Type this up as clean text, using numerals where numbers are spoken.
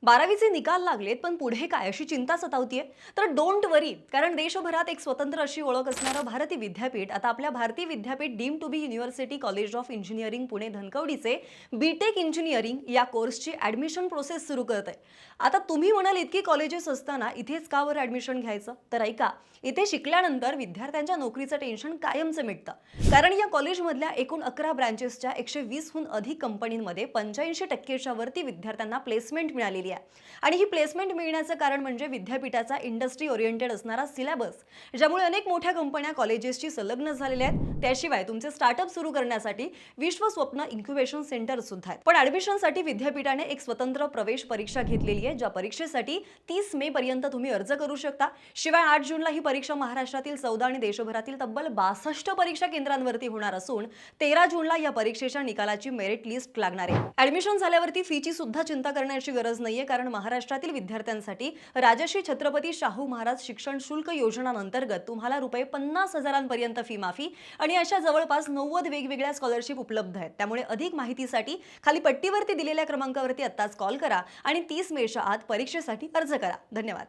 12वीचे निकाल लागलेत पण पुढे काय अशी चिंता सतावतीये. तर डोंट वरी, कारण देशभरात एक स्वतंत्र अशी ओळख असणारं भारती विद्यापीठ आता आपल्या Bharati Vidyapeeth deem to be university college of engineering Pune धनकवडीचे बीटेक इंजिनिअरिंग या कोर्सची ऍडमिशन प्रोसेस सुरू करत आहे. आता तुम्ही म्हणाल इतकी कॉलेजेस असताना इथेच का बरं ऍडमिशन घ्यायचं, तर ऐका. इथे शिकल्यानंतर विद्यार्थ्यांच्या नोकरीचं टेन्शन कायमचं मिटतं, कारण या कॉलेजमधल्या एकूण 11 ब्रँचेसच्या 120हून अधिक कंपनींमध्ये 85%च्या वरती विद्यार्थ्यांना प्लेसमेंट मिळालेली आहे. आणि ही प्लेसमेंट मिळण्याचं कारण म्हणजे विद्यापीठाचा इंडस्ट्री ओरिएंटेड असणारा सिलेबस, ज्यामुळे अनेक मोठ्या कंपन्या कॉलेजेसची संलग्न झालेल्या आहेत. त्याशिवाय तुमचे स्टार्टअप सुरू करण्यासाठी विश्व स्वप्न इन्क्युबेशन सेंटर सुद्धा आहेत. पण ऍडमिशनसाठी विद्यापीठाने एक स्वतंत्र प्रवेश परीक्षा घेतलेली आहे, ज्या परीक्षेसाठी 30 मे पर्यंत तुम्ही अर्ज करू शकता. शिवाय 8 जूनला ही परीक्षा महाराष्ट्रातील 14 आणि देशभरातील तब्बल 62 परीक्षा केंद्रांवरती होणार असून 13 जूनला या परीक्षेच्या निकालाची मेरिट लिस्ट लागणार आहे. ऍडमिशन झाल्यावरती फीची सुद्धा चिंता करण्याची गरज नाहीये, कारण महाराष्ट्रातील विद्यार्थ्यांसाठी राजश्री छत्रपती शाहू महाराज शिक्षण शुल्क योजनांतर्गत तुम्हाला रुपये 50,000पर्यंत फी माफी आणि अशा जवळपास 90 वेगवेगळ्या स्कॉलरशिप उपलब्ध आहेत. त्यामुळे अधिक माहितीसाठी खाली पट्टीवरती दिलेल्या क्रमांकावरती आत्ताच कॉल करा आणि 30 मेच्या आत परीक्षेसाठी अर्ज करा. धन्यवाद.